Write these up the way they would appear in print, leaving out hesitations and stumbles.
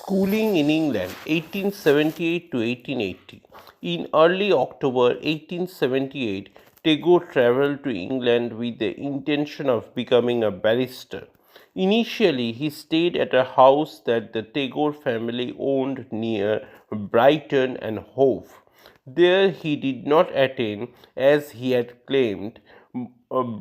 Schooling in England 1878 to 1880. In early October 1878, Tagore traveled to England with the intention of becoming a barrister. Initially, he stayed at a house that the Tagore family owned near Brighton and Hove. There he did not attend, as he had claimed,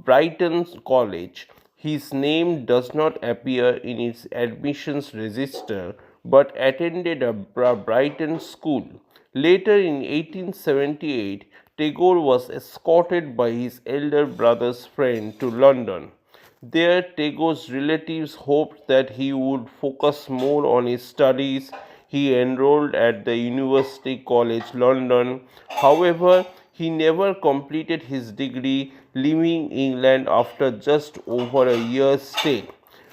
Brighton's college. His name does not appear in its admissions register, but attended a Brighton school. Later in 1878, Tagore was escorted by his elder brother's friend to London. There, Tagore's relatives hoped that he would focus more on his studies. He enrolled at the University College London. However, he never completed his degree, leaving England after just over a year's stay.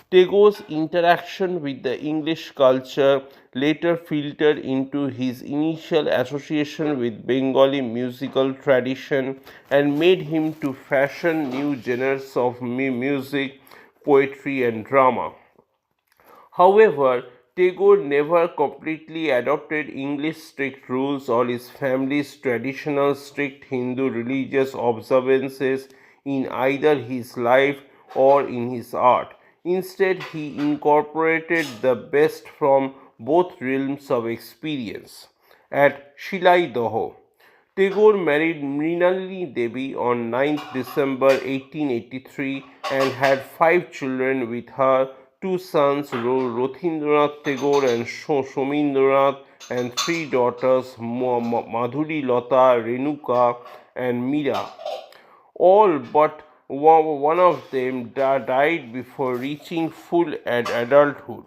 Tagore's interaction with the English culture later filtered into his initial association with Bengali musical tradition and made him to fashion new genres of music, poetry, and drama. However, Tagore never completely adopted English strict rules or his family's traditional strict Hindu religious observances in either his life or in his art. Instead, he incorporated the best from both realms of experience. At Shilaidaho, Tagore married Mrinalini Devi on 9th December 1883 and had five children with her, two sons Rothindranath Tagore and Shomindranath, and three daughters Madhuri Lata, Renuka, and Meera. All but one of them died before reaching full adulthood.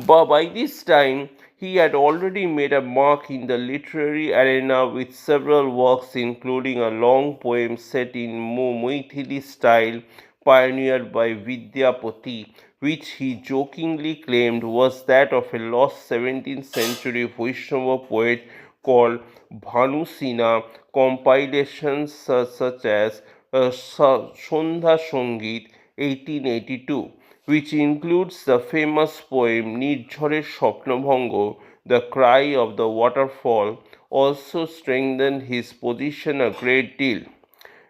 But by this time, he had already made a mark in the literary arena with several works, including a long poem set in Maithili style pioneered by Vidyapati, which he jokingly claimed was that of a lost 17th century Vaishnava poet called Bhanusina. Compilations such as Sondha Sangit 1882, which includes the famous poem Nirjharer Swapnabhanga, The Cry of the Waterfall, also strengthened his position a great deal.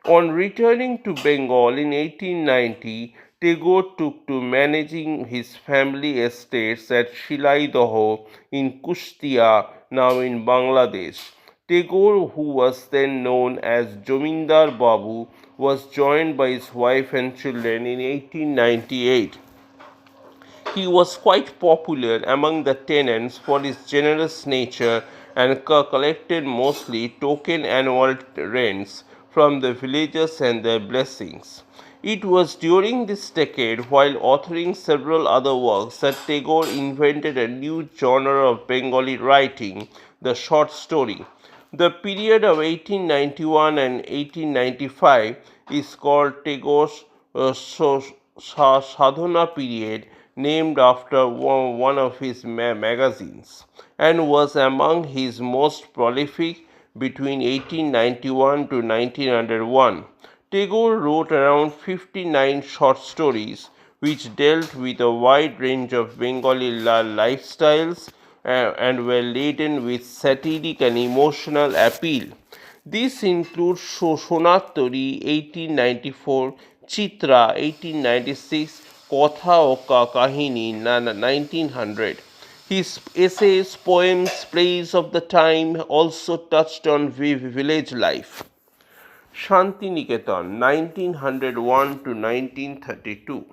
On returning to Bengal in 1890, Tagore took to managing his family estates at Shilaidaho in Kushtia, now in Bangladesh. Tagore, who was then known as Jomindar Babu, was joined by his wife and children in 1898. He was quite popular among the tenants for his generous nature and collected mostly token annual rents from the villagers and their blessings. It was during this decade, while authoring several other works, that Tagore invented a new genre of Bengali writing, the short story. The period of 1891 and 1895 is called Tagore's Sadhana period, named after one of his magazines, and was among his most prolific between 1891 to 1901. Tagore wrote around 59 short stories which dealt with a wide range of Bengali lifestyles and were laden with satiric and emotional appeal. These include Sonatori 1894, Chitra 1896, Kotha o Kahini 1900. His essays, poems, plays of the time also touched on village life. Shantiniketan 1901 to 1932.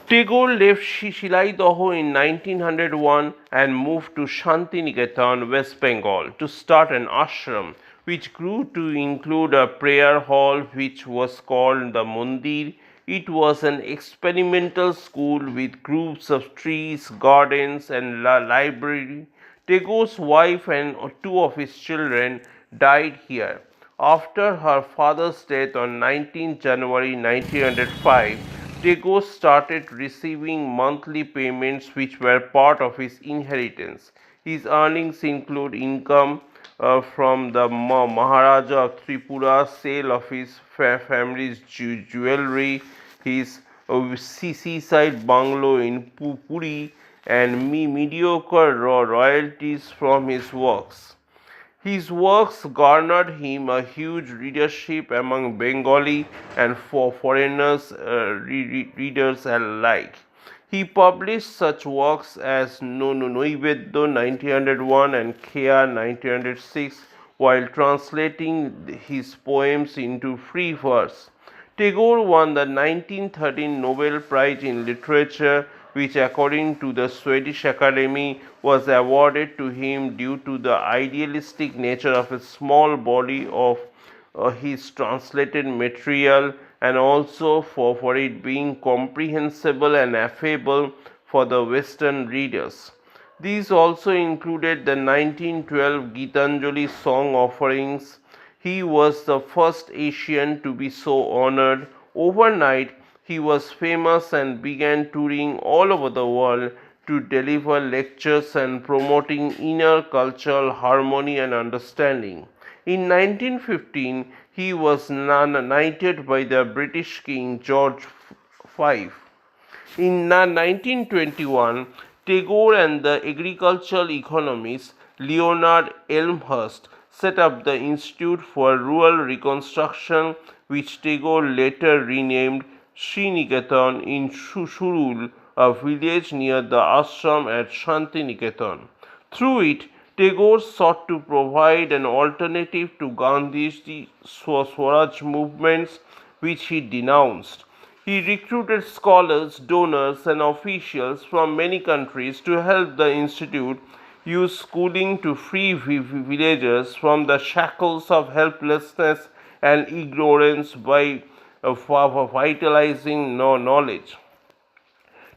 Tagore left Shilaidaho in 1901 and moved to Shantiniketan, West Bengal, to start an ashram, which grew to include a prayer hall which was called the Mandir. It was an experimental school with groups of trees, gardens, and library. Tagore's wife and two of his children died here. After her father's death on 19 January 1905, Tagore started receiving monthly payments which were part of his inheritance. His earnings include income from the Maharaja of Tripura's sale of his family's jewelry, his seaside bungalow in Puri, and mediocre royalties from his works. His works garnered him a huge readership among Bengali and for foreigners readers alike. He published such works as Noivedya 1901 and Khea 1906 while translating his poems into free verse. Tagore won the 1913 Nobel Prize in Literature, which, according to the Swedish Academy, was awarded to him due to the idealistic nature of a small body of his translated material and also for it being comprehensible and affable for the Western readers. These also included the 1912 Gitanjali song offerings. He was the first Asian to be so honored. Overnight, he was famous and began touring all over the world to deliver lectures and promoting inner cultural harmony and understanding. In 1915, he was knighted by the British King George V. In 1921, Tagore and the agricultural economist Leonard Elmhurst set up the Institute for Rural Reconstruction, which Tagore later renamed Sriniketan in Shurul, a village near the ashram at Shantiniketan. Through it, Tagore sought to provide an alternative to Gandhi's Swaraj movements, which he denounced. He recruited scholars, donors, and officials from many countries to help the institute use schooling to free villagers from the shackles of helplessness and ignorance by vitalizing knowledge.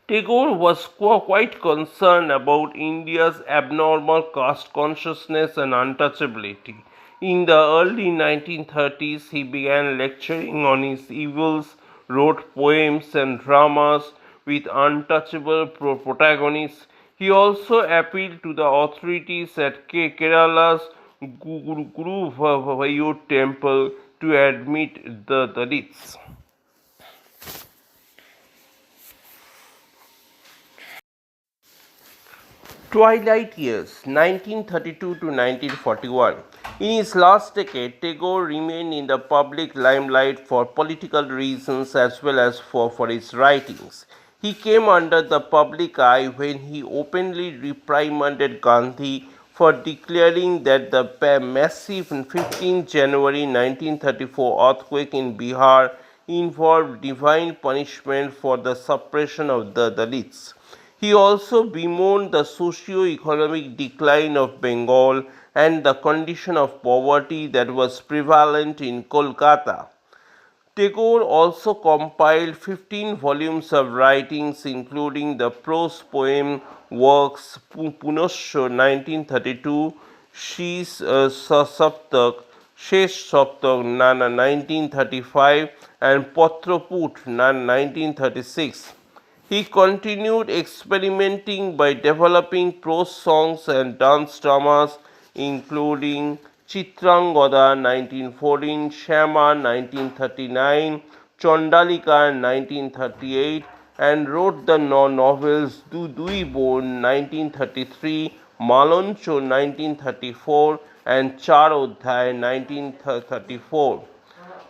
Tagore was quite concerned about India's abnormal caste consciousness and untouchability. In the early 1930s, he began lecturing on its evils, wrote poems and dramas with untouchable protagonists. He also appealed to the authorities at Kerala's Guru temple to admit the Dalits. Twilight Years 1932 to 1941. In his last decade, Tagore remained in the public limelight for political reasons as well as for his writings. He came under the public eye when he openly reprimanded Gandhi for declaring that the massive 15 January 1934 earthquake in Bihar involved divine punishment for the suppression of the Dalits. He also bemoaned the socio-economic decline of Bengal and the condition of poverty that was prevalent in Kolkata. Tagore also compiled 15 volumes of writings, including the prose poem works Punosho 1932, Shesh Saptak, Shesh Saptak 1935, and Patroput 1936. He continued experimenting by developing prose songs and dance dramas, including Chitrangada 1914, Shama 1939, Chandalika 1938, and wrote the novels Duibo 1933, Maloncho 1934, and Charodhai 1934.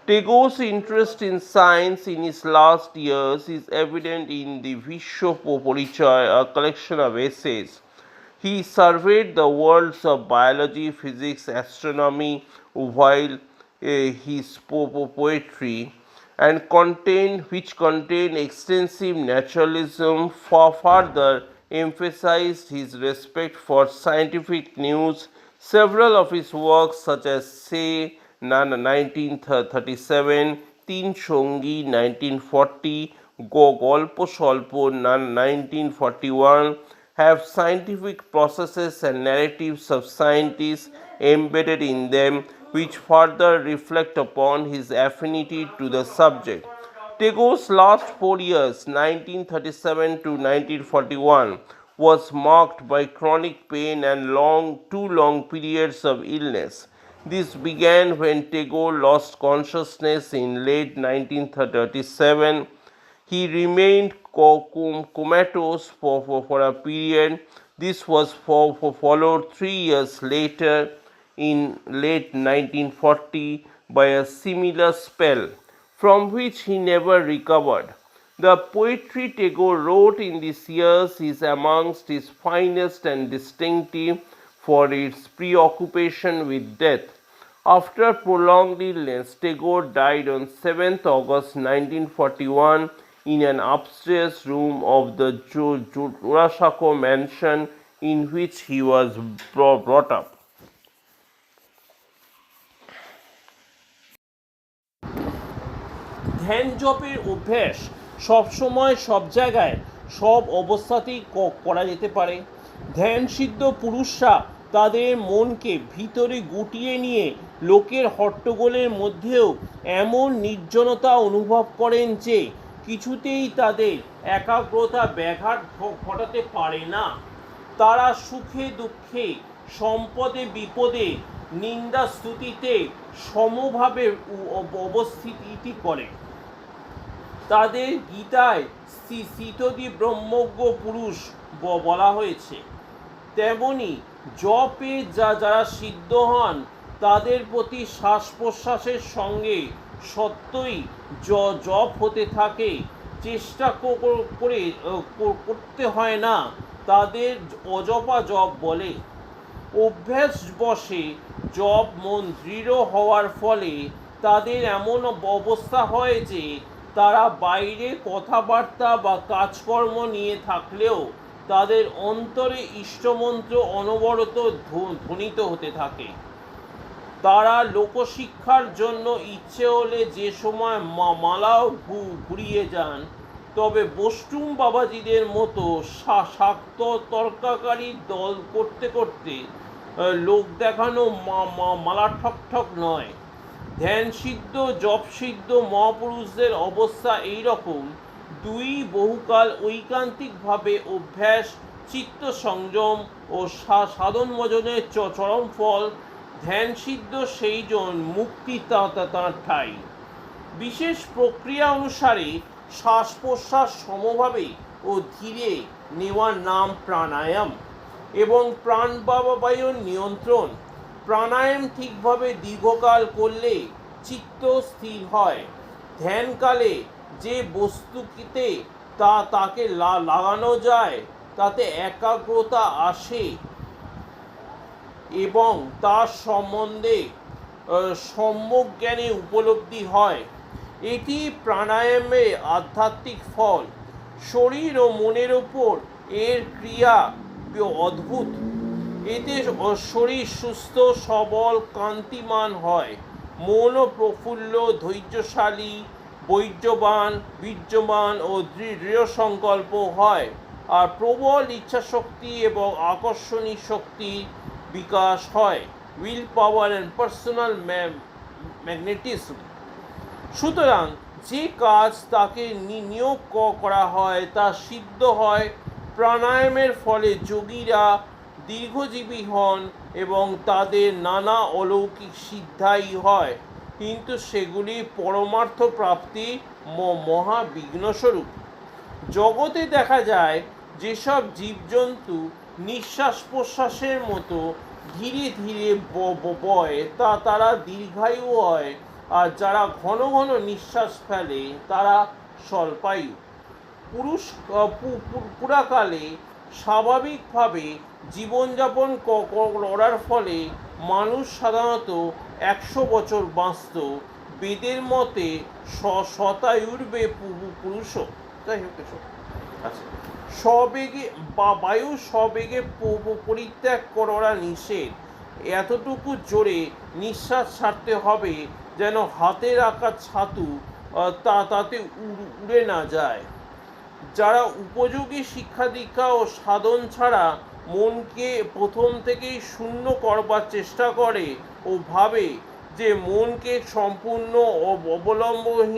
Tagore's interest in science in his last years is evident in the Vishwa Porichaya, a collection of essays. He surveyed the worlds of biology, physics, astronomy, while his poetry and which contained extensive naturalism, further emphasized his respect for scientific news. Several of his works, such as Say 1937, Tin Shongi 1940, Golpo Sholpo 1941, have scientific processes and narratives of scientists embedded in them, which further reflect upon his affinity to the subject. Tagore's last 4 years, 1937 to 1941, was marked by chronic pain and two long periods of illness. This began when Tagore lost consciousness in late 1937. He remained comatose for a period. This was followed 3 years later, in late 1940, by a similar spell, from which he never recovered. The poetry Tagore wrote in these years is amongst his finest and distinctive for its preoccupation with death. After prolonged illness, Tagore died on 7th August 1941 in an upstairs room of the Jurashako mansion in which he was brought up. ধ্যান জপের অভ্যাস সবসময় সব জায়গায় সব অবস্থাতেই করা যেতে পারে। ধ্যান সিদ্ধ পুরুষরা তাদের মনকে ভিতরে গুটিয়ে নিয়ে লোকের হট্টগোলের মধ্যেও এমন নির্জনতা অনুভব করেন যে কিছুতেই তাদের একাগ্রতা ব্যাঘাত ঘটাতে পারে না। তারা সুখে দুঃখে, সম্পদে বিপদে, নিন্দা স্তুতিতে সমভাবে অবস্থিতি করে। তাদের গীতায় স্থিতধি ব্রহ্মজ্ঞ পুরুষ বলা হয়েছে। তেমনি জপে যারা সিদ্ধ হন তাদের প্রতি শ্বাস প্রশ্বাসের সঙ্গে সত্যই জপ হতে থাকে। চেষ্টা করে করতে হয় না, তাদের অজপা জপ বলে। অভ্যাস বশে জপ মন দৃঢ় হওয়ার ফলে তাদের এমন অবস্থা হয় যে তারা বাইরে কথাবার্তা বা কাজকর্ম নিয়ে থাকলেও তাদের অন্তরে ইষ্টমন্ত্র অনবরত ধ্বনিত হতে থাকে। তারা লোকশিক্ষার জন্য ইচ্ছে হলে যে সময় মালাও ঘুরিয়ে যান, তবে বষ্টুম বাবাজিদের মতো শাক্ত তর্কাকারী দল করতে করতে লোক দেখানো মালা ঠকঠক নয়। ধ্যান সিদ্ধ জপ সিদ্ধ মহাপুরুষদের অবস্থা এই রকম। দুই বহুকাল ঐকান্তিকভাবে অভ্যাস, চিত্ত সংযম ও সাধন মজনের চরম ফল। ধ্যান সিদ্ধ সেইজন মুক্তি তাঁর ঠাই। বিশেষ প্রক্রিয়া অনুসারে শ্বাস প্রশ্বাস সমভাবে ও ধীরে নেওয়ার নাম প্রাণায়াম এবং প্রাণবায়ুর নিয়ন্ত্রণ। প্রাণায়াম ঠিকভাবে দীর্ঘকাল করলে চিত্ত স্থির হয়। ধ্যানকালে যে বস্তুতে তাকে লাগানো যায় তাতে একাগ্রতা আসে এবং তার সম্বন্ধে সম্যক জ্ঞানে উপলব্ধি হয়। এটি প্রাণায়ামের আধ্যাত্মিক ফল। শরীর ও মনের ওপর এর ক্রিয়া অদ্ভুত। এতে শরীর সুস্থ সবল কান্তিমান হয়, মনও প্রফুল্ল ধৈর্যশালী বৈর্যবান বীর্যবান ও দৃঢ় সংকল্প হয়, আর প্রবল ইচ্ছাশক্তি এবং আকর্ষণী শক্তি বিকাশ হয়, will power and personal magnetism. সুতরাং যে কাজ তাকে নিয়োগ করা হয় তা সিদ্ধ হয়। প্রাণায়ামের ফলে যোগীরা দীর্ঘজীবী হন এবং তাদের নানা অলৌকিক সিদ্ধাই হয়, কিন্তু সেগুলি পরমার্থ প্রাপ্তি মহাবিঘ্নস্বরূপ। জগতে দেখা যায় যেসব জীবজন্তু নিঃশ্বাস প্রশ্বাসের মতো ধীরে ধীরে বয় তারা দীর্ঘায়ু হয়, আর যারা ঘন ঘন নিঃশ্বাস ফেলে তারা স্বল্পায়ু। পুরাকালে স্বাভাবিকভাবে জীবনযাপন করার ফলে মানুষ সাধারণত 100 বছর বাঁচত। বেদের মতে শতায়ুর্বে পুরুষ। আচ্ছা, সবেগে বায়ু সবেগে পরিত্যাগ করা নিষেধ। এতটুকু জোরে নিঃশ্বাস ছাড়তে হবে যেন হাতে রাখা ছাতু তাতে উড়ে না যায়। যারা উপযোগী শিক্ষা দীক্ষা ও সাধন ছাড়া মনকে প্রথম থেকেই শূন্য করবার চেষ্টা করে ও ভাবে যে মনকে সম্পূর্ণ অবলম্বনহীন